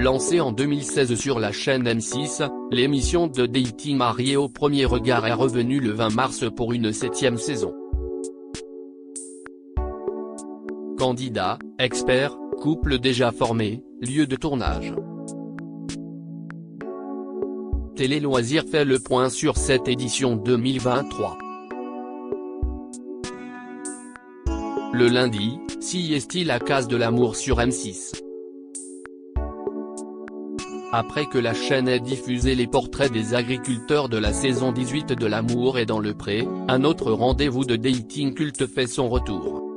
Lancée en 2016 sur la chaîne M6, l'émission de dating Marié au premier regard est revenue le 20 mars pour une 7e saison. Candidats, experts, couples déjà formés, lieu de tournage. Télé Loisirs fait le point sur cette édition 2023. Le lundi, si est-il la case de l'amour sur M6. Après que la chaîne ait diffusé les portraits des agriculteurs de la saison 18 de L'amour est dans le pré, un autre rendez-vous de dating culte fait son retour.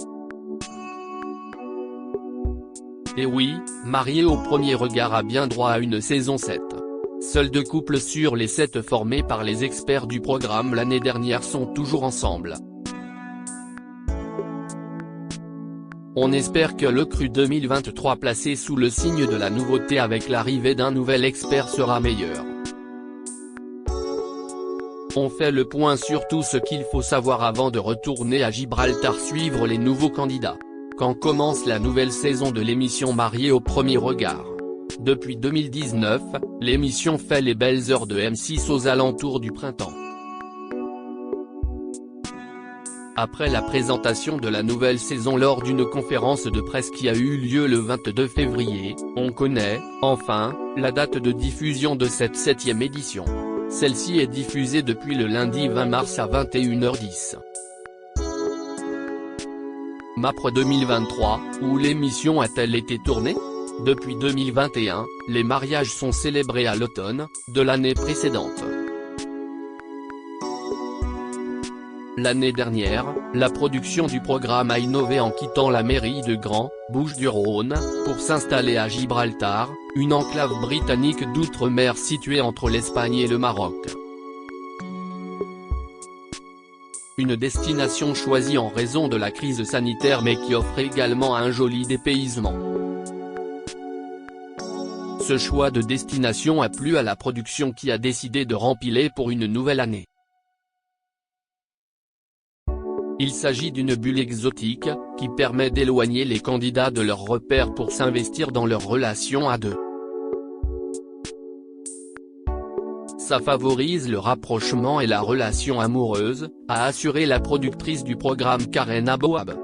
Et oui, Marié au premier regard a bien droit à une saison 7. Seuls 2 couples sur les 7 formés par les experts du programme l'année dernière sont toujours ensemble. On espère que le cru 2023 placé sous le signe de la nouveauté avec l'arrivée d'un nouvel expert sera meilleur. On fait le point sur tout ce qu'il faut savoir avant de retourner à Gibraltar suivre les nouveaux candidats. Quand commence la nouvelle saison de l'émission Marié au premier regard? Depuis 2019, l'émission fait les belles heures de M6 aux alentours du printemps. Après la présentation de la nouvelle saison lors d'une conférence de presse qui a eu lieu le 22 février, on connaît, enfin, la date de diffusion de cette 7e édition. Celle-ci est diffusée depuis le lundi 20 mars à 21h10. Mapre 2023, où l'émission a-t-elle été tournée? Depuis 2021, les mariages sont célébrés à l'automne, de l'année précédente. L'année dernière, la production du programme a innové en quittant la mairie de Grand, Bouches-du-Rhône, pour s'installer à Gibraltar, une enclave britannique d'outre-mer située entre l'Espagne et le Maroc. Une destination choisie en raison de la crise sanitaire mais qui offre également un joli dépaysement. Ce choix de destination a plu à la production qui a décidé de rempiler pour une nouvelle année. Il s'agit d'une bulle exotique, qui permet d'éloigner les candidats de leurs repères pour s'investir dans leur relation à deux. Ça favorise le rapprochement et la relation amoureuse, a assuré la productrice du programme Karen Abouab.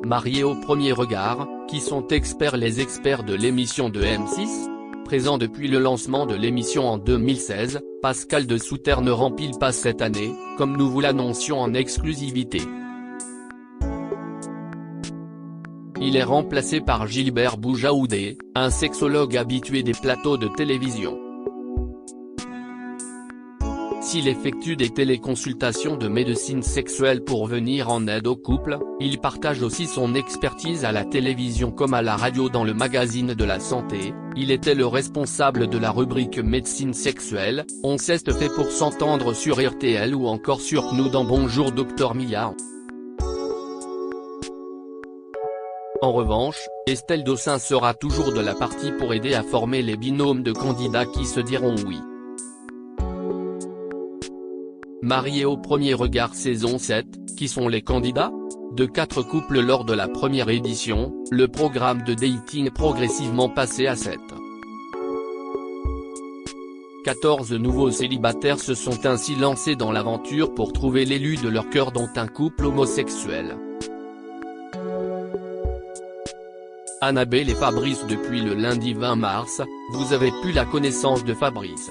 Mariés au premier regard, qui sont experts les experts de l'émission de M6 ? Présent depuis le lancement de l'émission en 2016, Pascal de Souter ne remplit pas cette année, comme nous vous l'annoncions en exclusivité. Il est remplacé par Gilbert Boujaoudé, un sexologue habitué des plateaux de télévision. S'il effectue des téléconsultations de médecine sexuelle pour venir en aide aux couples, il partage aussi son expertise à la télévision comme à la radio dans le magazine de la santé. Il était le responsable de la rubrique médecine sexuelle, On s'est fait pour s'entendre sur RTL ou encore sur nous dans Bonjour Docteur Mia. En revanche, Estelle Dossin sera toujours de la partie pour aider à former les binômes de candidats qui se diront oui. Mariés au premier regard saison 7, qui sont les candidats? De 4 couples lors de la première édition, le programme de dating progressivement passé à 7. 14 nouveaux célibataires se sont ainsi lancés dans l'aventure pour trouver l'élu de leur cœur dont un couple homosexuel. Annabelle et Fabrice. Depuis le lundi 20 mars, vous avez pu la connaissance de Fabrice.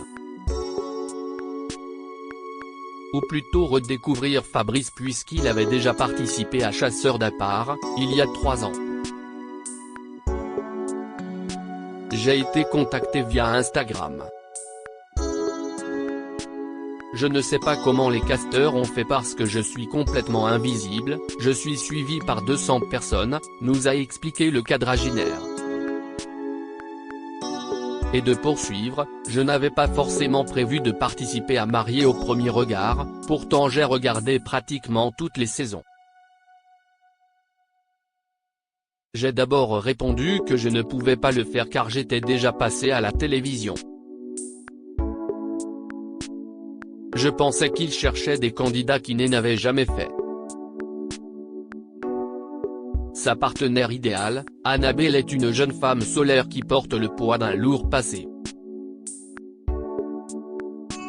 Ou plutôt redécouvrir Fabrice puisqu'il avait déjà participé à Chasseurs d'appart, il y a 3 ans. J'ai été contacté via Instagram. Je ne sais pas comment les casteurs ont fait parce que je suis complètement invisible, je suis suivi par 200 personnes, nous a expliqué le quadragénaire. Et de poursuivre, je n'avais pas forcément prévu de participer à Marié au premier regard, pourtant j'ai regardé pratiquement toutes les saisons. J'ai d'abord répondu que je ne pouvais pas le faire car j'étais déjà passé à la télévision. Je pensais qu'il cherchait des candidats qui n'en avaient jamais fait. Sa partenaire idéale, Annabelle est une jeune femme solaire qui porte le poids d'un lourd passé.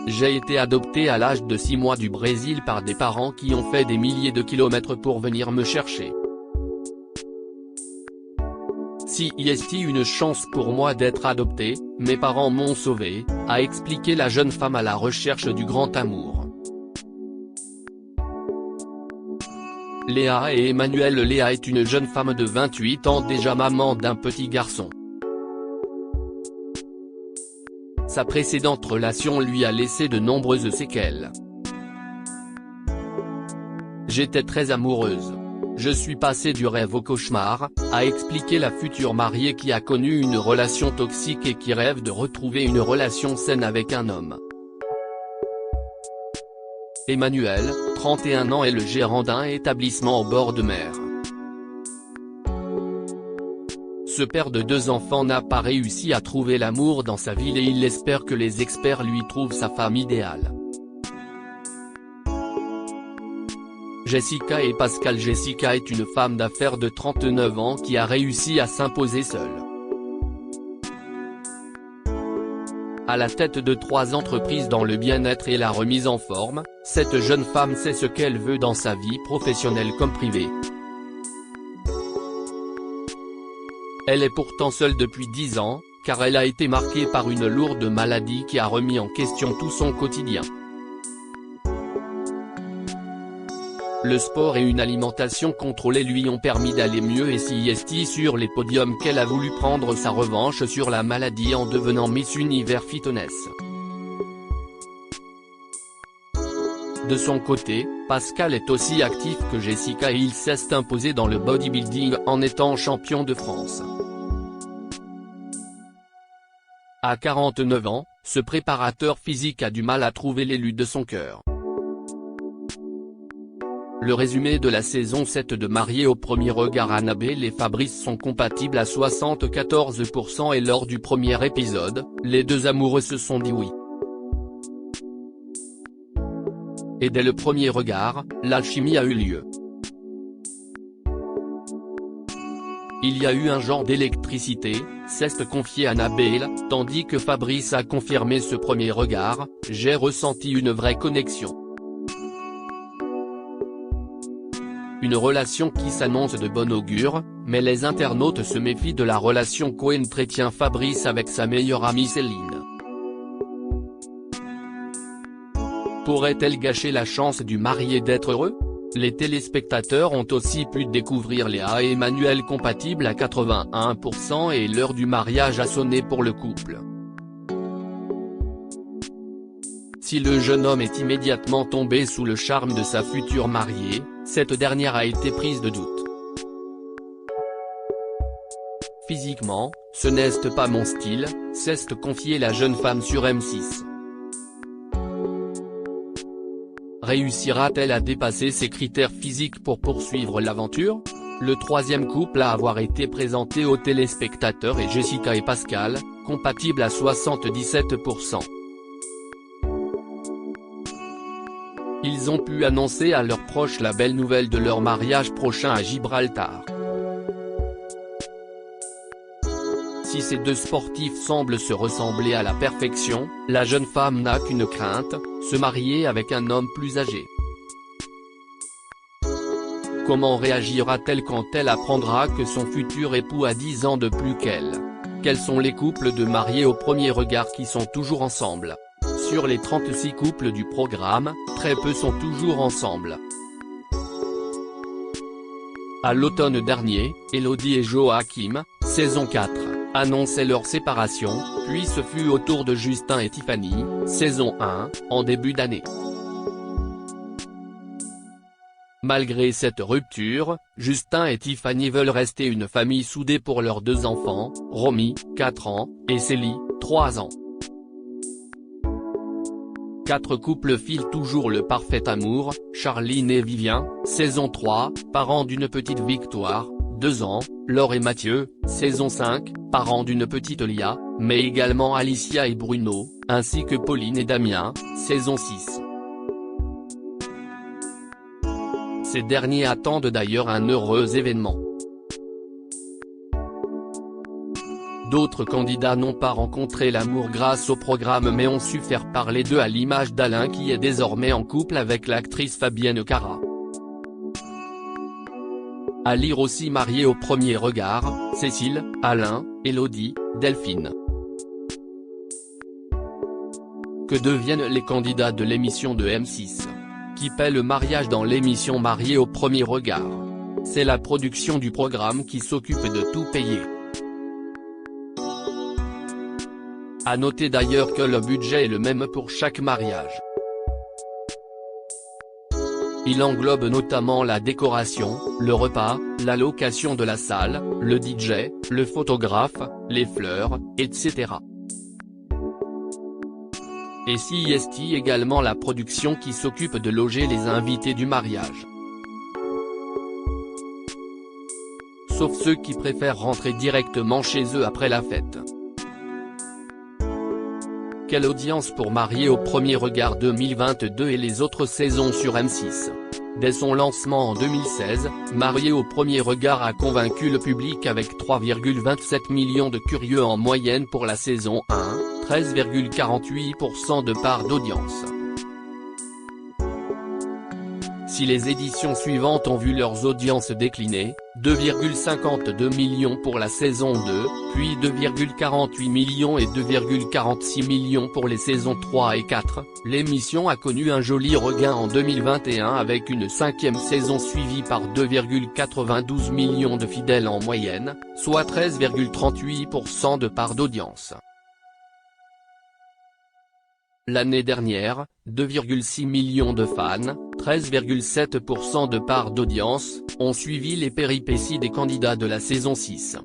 J'ai été adoptée à l'âge de 6 mois du Brésil par des parents qui ont fait des milliers de kilomètres pour venir me chercher. Si est une chance pour moi d'être adoptée, mes parents m'ont sauvée, a expliqué la jeune femme à la recherche du grand amour. Léa et Emmanuel. Léa est une jeune femme de 28 ans déjà maman d'un petit garçon. Sa précédente relation lui a laissé de nombreuses séquelles. J'étais très amoureuse. Je suis passée du rêve au cauchemar, a expliqué la future mariée qui a connu une relation toxique et qui rêve de retrouver une relation saine avec un homme. Emmanuel, 31 ans est le gérant d'un établissement au bord de mer. Ce père de 2 enfants n'a pas réussi à trouver l'amour dans sa ville et il espère que les experts lui trouvent sa femme idéale. Jessica et Pascal. Jessica est une femme d'affaires de 39 ans qui a réussi à s'imposer seule. À la tête de 3 entreprises dans le bien-être et la remise en forme, cette jeune femme sait ce qu'elle veut dans sa vie professionnelle comme privée. Elle est pourtant seule depuis 10 ans, car elle a été marquée par une lourde maladie qui a remis en question tout son quotidien. Le sport et une alimentation contrôlée lui ont permis d'aller mieux et si est sur les podiums qu'elle a voulu prendre sa revanche sur la maladie en devenant Miss Univers Fitness. De son côté, Pascal est aussi actif que Jessica et il s'est imposé dans le bodybuilding en étant champion de France. À 49 ans, ce préparateur physique a du mal à trouver l'élu de son cœur. Le résumé de la saison 7 de Mariés au premier regard. Annabelle et Fabrice sont compatibles à 74% et lors du premier épisode, les deux amoureux se sont dit oui. Et dès le premier regard, l'alchimie a eu lieu. Il y a eu un genre d'électricité, s'est confié Annabelle, tandis que Fabrice a confirmé ce premier regard, j'ai ressenti une vraie connexion. Une relation qui s'annonce de bon augure, mais les internautes se méfient de la relation Cohen-Chrétien Fabrice avec sa meilleure amie Céline. Pourrait-elle gâcher la chance du marié d'être heureux? Les téléspectateurs ont aussi pu découvrir Léa et Emmanuel compatibles à 81% et l'heure du mariage a sonné pour le couple. Si le jeune homme est immédiatement tombé sous le charme de sa future mariée, cette dernière a été prise de doute. Physiquement, ce n'est pas mon style, s'est confiée la jeune femme sur M6. Réussira-t-elle à dépasser ses critères physiques pour poursuivre l'aventure? Le troisième couple à avoir été présenté aux téléspectateurs est Jessica et Pascal, compatibles à 77%. Ils ont pu annoncer à leurs proches la belle nouvelle de leur mariage prochain à Gibraltar. Si ces deux sportifs semblent se ressembler à la perfection, la jeune femme n'a qu'une crainte, se marier avec un homme plus âgé. Comment réagira-t-elle quand elle apprendra que son futur époux a 10 ans de plus qu'elle? Quels sont les couples de mariés au premier regard qui sont toujours ensemble? Sur les 36 couples du programme, très peu sont toujours ensemble. À l'automne dernier, Elodie et Joachim, saison 4, annonçaient leur séparation, puis ce fut au tour de Justin et Tiffany, saison 1, en début d'année. Malgré cette rupture, Justin et Tiffany veulent rester une famille soudée pour leurs 2 enfants, Romy, 4 ans, et Célie, 3 ans. 4 couples filent toujours le parfait amour, Charline et Vivien, saison 3, parents d'une petite Victoire, 2 ans, Laure et Mathieu, saison 5, parents d'une petite Lia, mais également Alicia et Bruno, ainsi que Pauline et Damien, saison 6. Ces derniers attendent d'ailleurs un heureux événement. D'autres candidats n'ont pas rencontré l'amour grâce au programme mais ont su faire parler d'eux à l'image d'Alain qui est désormais en couple avec l'actrice Fabienne Cara. À lire aussi Mariés au premier regard, Cécile, Alain, Élodie, Delphine. Que deviennent les candidats de l'émission de M6? Qui paie le mariage dans l'émission Mariés au premier regard? C'est la production du programme qui s'occupe de tout payer. À noter d'ailleurs que le budget est le même pour chaque mariage. Il englobe notamment la décoration, le repas, la location de la salle, le DJ, le photographe, les fleurs, etc. Et s'y est également la production qui s'occupe de loger les invités du mariage. Sauf ceux qui préfèrent rentrer directement chez eux après la fête. Quelle audience pour Mariés au premier regard 2022 et les autres saisons sur M6. Dès son lancement en 2016, Mariés au premier regard a convaincu le public avec 3,27 millions de curieux en moyenne pour la saison 1, 13,48% de part d'audience. Si les éditions suivantes ont vu leurs audiences décliner, 2,52 millions pour la saison 2, puis 2,48 millions et 2,46 millions pour les saisons 3 et 4, l'émission a connu un joli regain en 2021 avec une 5e saison suivie par 2,92 millions de fidèles en moyenne, soit 13,38% de part d'audience. L'année dernière, 2,6 millions de fans, 13,7% de part d'audience, ont suivi les péripéties des candidats de la saison 6.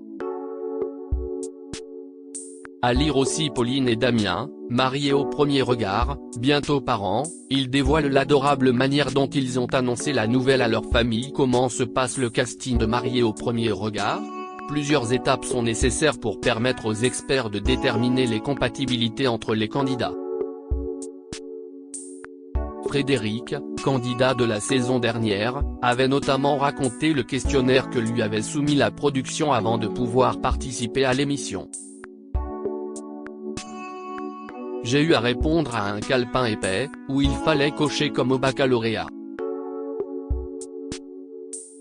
À lire aussi Pauline et Damien, mariés au premier regard, bientôt parents, ils dévoilent l'adorable manière dont ils ont annoncé la nouvelle à leur famille. Comment se passe le casting de Mariés au premier regard? Plusieurs étapes sont nécessaires pour permettre aux experts de déterminer les compatibilités entre les candidats. Frédéric, candidat de la saison dernière, avait notamment raconté le questionnaire que lui avait soumis la production avant de pouvoir participer à l'émission. J'ai eu à répondre à un calepin épais, où il fallait cocher comme au baccalauréat.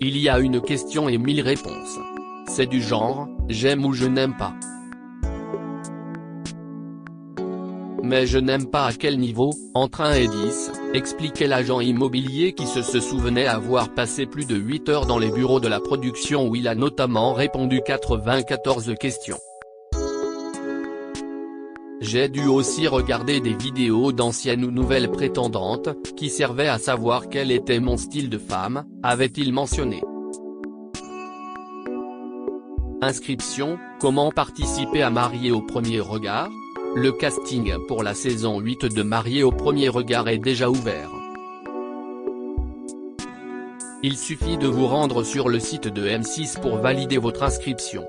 Il y a une question et 1000 réponses. C'est du genre, j'aime ou je n'aime pas. Mais je n'aime pas à quel niveau, entre 1 et 10, expliquait l'agent immobilier qui se souvenait avoir passé plus de 8 heures dans les bureaux de la production où il a notamment répondu 94 questions. J'ai dû aussi regarder des vidéos d'anciennes ou nouvelles prétendantes, qui servaient à savoir quel était mon style de femme, avait-il mentionné. Inscription, comment participer à Mariés au premier regard? Le casting pour la saison 8 de Mariés au premier regard est déjà ouvert. Il suffit de vous rendre sur le site de M6 pour valider votre inscription.